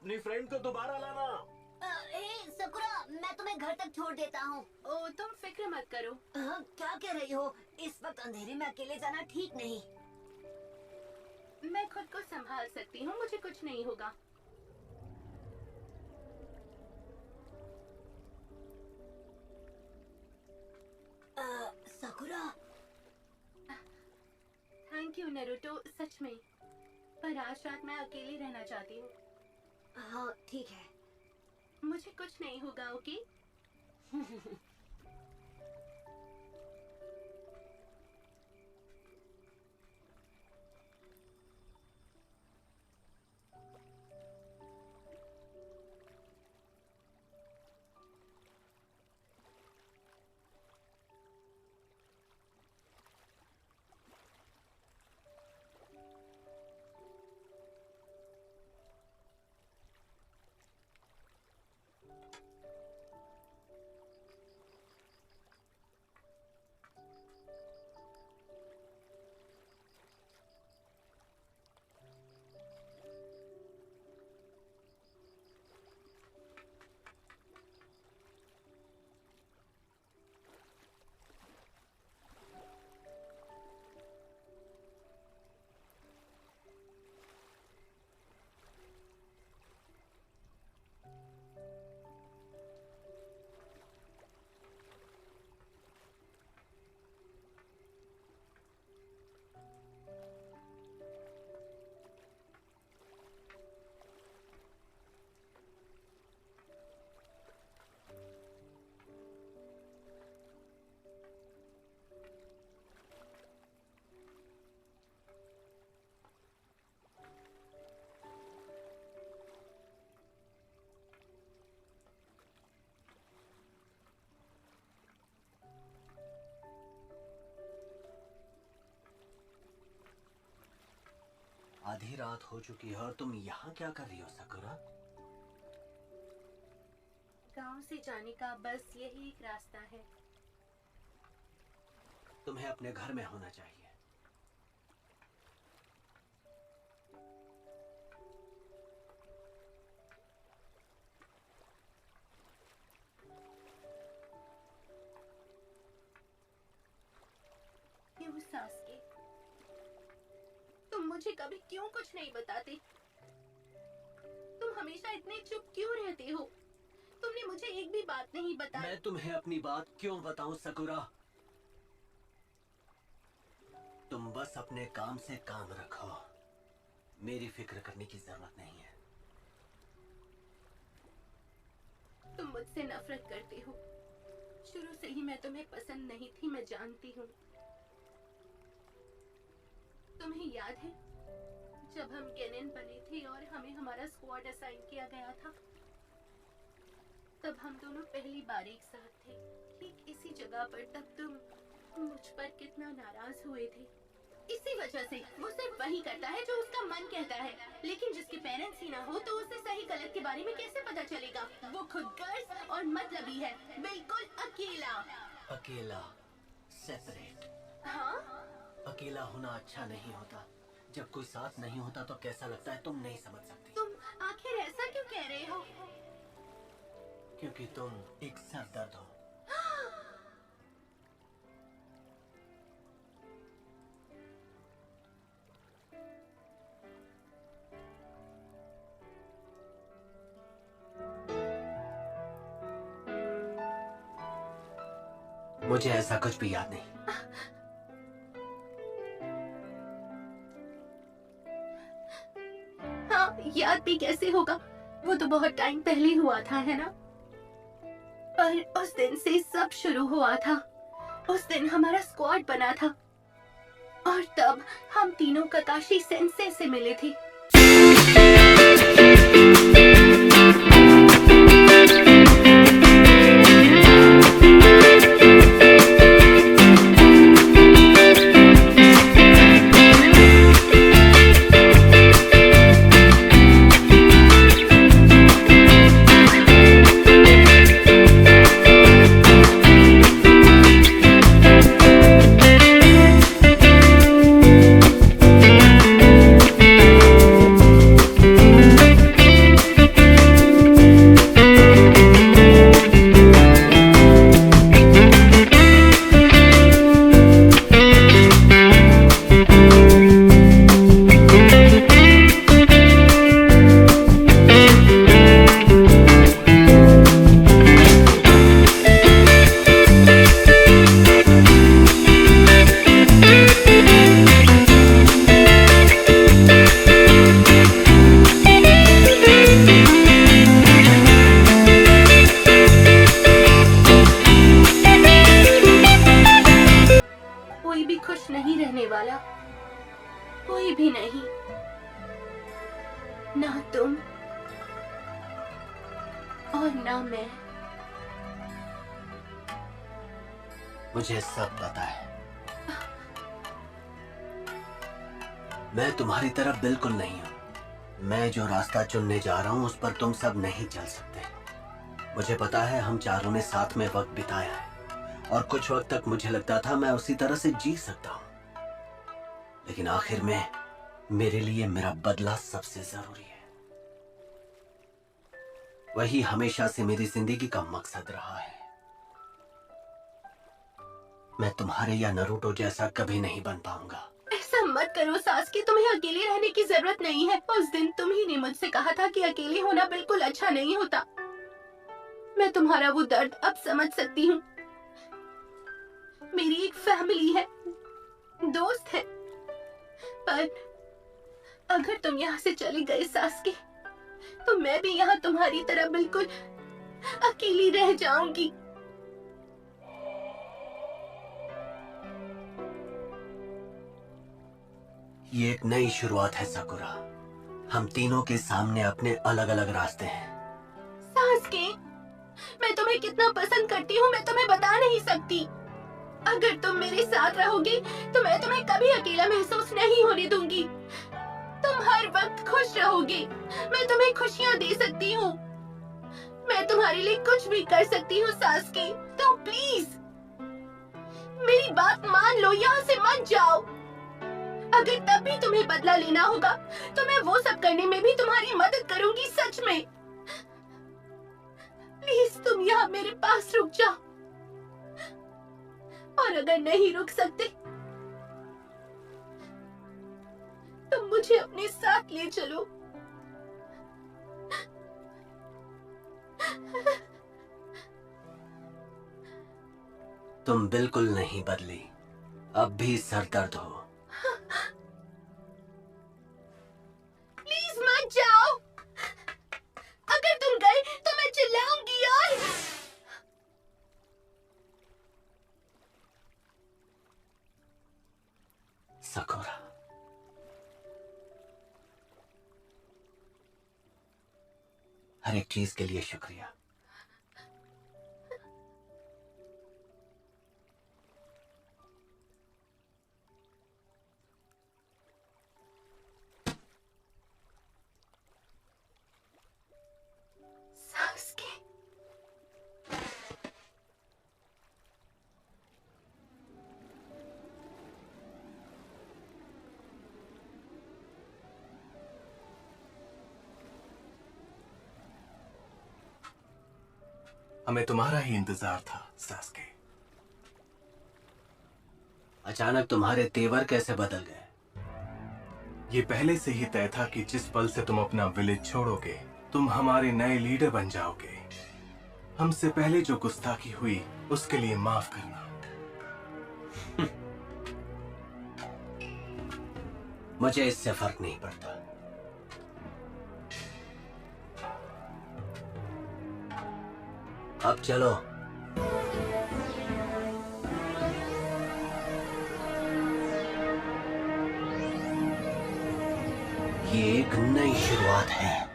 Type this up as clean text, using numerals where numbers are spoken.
अपनी फ्रेंड को दोबारा लाना। हे सकुरा, मैं तुम्हें घर तक छोड़ देता हूँ। ओ तुम फिक्र मत करो। क्या कह रही हो? इस वक्त अंधेरे में अकेले जाना ठीक नहीं। मैं खुद को संभाल सकती हूँ, मुझे कुछ नहीं होगा। सकुरा, थैंक यू नारुतो, सच में। पर आज रात मैं अकेली रहना चाहती हूँ। हाँ ठीक है। मुझे कुछ नहीं होगा, ओके? आधी रात हो चुकी है और तुम यहाँ क्या कर रही हो सकुरा? गांव से जाने का बस यही एक रास्ता है। तुम्हें अपने घर में होना चाहिए। क्यों सासके, तुम मुझे कभी क्यों कुछ नहीं बताते? तुम हमेशा इतने चुप क्यों रहते हो? तुमने मुझे एक भी बात नहीं बताई। मैं तुम्हें अपनी बात क्यों बताऊं सकुरा? तुम बस अपने काम से काम रखो। मेरी फिक्र करने की जरूरत नहीं है। तुम मुझसे नफरत करते हो। शुरू से ही मैं तुम्हें पसंद नहीं थी, मैं जानती हूँ। तुम्हें याद है जब हम गेनेन बने थे और हमें हमारा स्क्वाड असाइन किया गया था? तब हम दोनों पहली बार एक साथ थे, ठीक इसी जगह पर। तब तुम मुझ पर कितना नाराज हुए थे। इसी वजह से वो सिर्फ वही करता है जो उसका मन कहता है, लेकिन जिसके पेरेंट्स ही ना हो तो उसे सही गलत के बारे में कैसे पता चलेगा? वो खुद गर्ज और मतलबी है, बिल्कुल अकेला। अकेला, सेपरेट। हाँ, अकेला होना अच्छा नहीं होता। जब कोई साथ नहीं होता तो कैसा लगता है तुम नहीं समझ सकती। तुम आखिर ऐसा क्यों कह रहे हो? क्योंकि तुम एक सरदर्द हो। मुझे ऐसा कुछ भी याद नहीं। हाँ, याद भी कैसे होगा? वो तो बहुत टाइम पहले हुआ था, है ना? पर उस दिन से सब शुरू हुआ था। उस दिन हमारा स्क्वाड बना था और तब हम तीनों ककाशी सेंसे से मिले थे। मुझे सब पता है। मैं तुम्हारी तरफ बिल्कुल नहीं हूं। मैं जो रास्ता चुनने जा रहा हूं उस पर तुम सब नहीं चल सकते। मुझे पता है हम चारों ने साथ में वक्त बिताया है और कुछ वक्त तक मुझे लगता था मैं उसी तरह से जी सकता हूं, लेकिन आखिर में मेरे लिए मेरा बदला सबसे जरूरी है। वही हमेशा से मेरी जिंदगी का मकसद रहा है। मैं तुम्हारे या नरूटो जैसा कभी नहीं बन पाऊंगा। ऐसा मत करो सास्के, तुम्हें अकेले रहने की जरूरत नहीं है। उस दिन तुम ही ने मुझसे कहा था कि अकेले होना बिल्कुल अच्छा नहीं होता। मैं तुम्हारा वो दर्द अब समझ सकती हूँ। मेरी एक फैमिली है, दोस्त है, पर अगर तुम यहाँ से चले गए सास्के, तो मैं भी यहाँ तुम्हारी तरह बिल्कुल अकेली रह जाऊंगी। ये एक नई शुरुआत है साकुरा। हम तीनों के सामने अपने अलग अलग रास्ते हैं। सास्के, मैं तुम्हें कितना पसंद करती हूँ मैं तुम्हें बता नहीं सकती। अगर तुम मेरे साथ रहोगे तो मैं तुम्हें कभी अकेला महसूस नहीं होने दूंगी। तुम हर वक्त खुश रहोगे। मैं तुम्हें खुशियाँ दे सकती हूँ। मैं तुम्हारे लिए कुछ भी कर सकती हूँ सास्के। तो प्लीज मेरी बात मान लो, यहाँ से मत जाओ। अगर तब भी तुम्हें बदला लेना होगा तो मैं वो सब करने में भी तुम्हारी मदद करूंगी, सच में। प्लीज तुम यहाँ मेरे पास रुक जाओ, और अगर नहीं रुक सकते तो मुझे अपने साथ ले चलो। तुम बिल्कुल नहीं बदली, अब भी सर दर्द हो। प्लीज मत जाओ। अगर तुम गए तो मैं चिल्लाऊंगी यार। साकुरा, हर एक चीज के लिए शुक्रिया। सास्के, हमें तुम्हारा ही इंतजार था सास्के। अचानक तुम्हारे तेवर कैसे बदल गए? ये पहले से ही तय था कि जिस पल से तुम अपना विलेज छोड़ोगे तुम हमारे नए लीडर बन जाओगे। हमसे पहले जो गुस्ताखी हुई उसके लिए माफ करना। मुझे इससे फर्क नहीं पड़ता। अब चलो। ये एक नई शुरुआत है।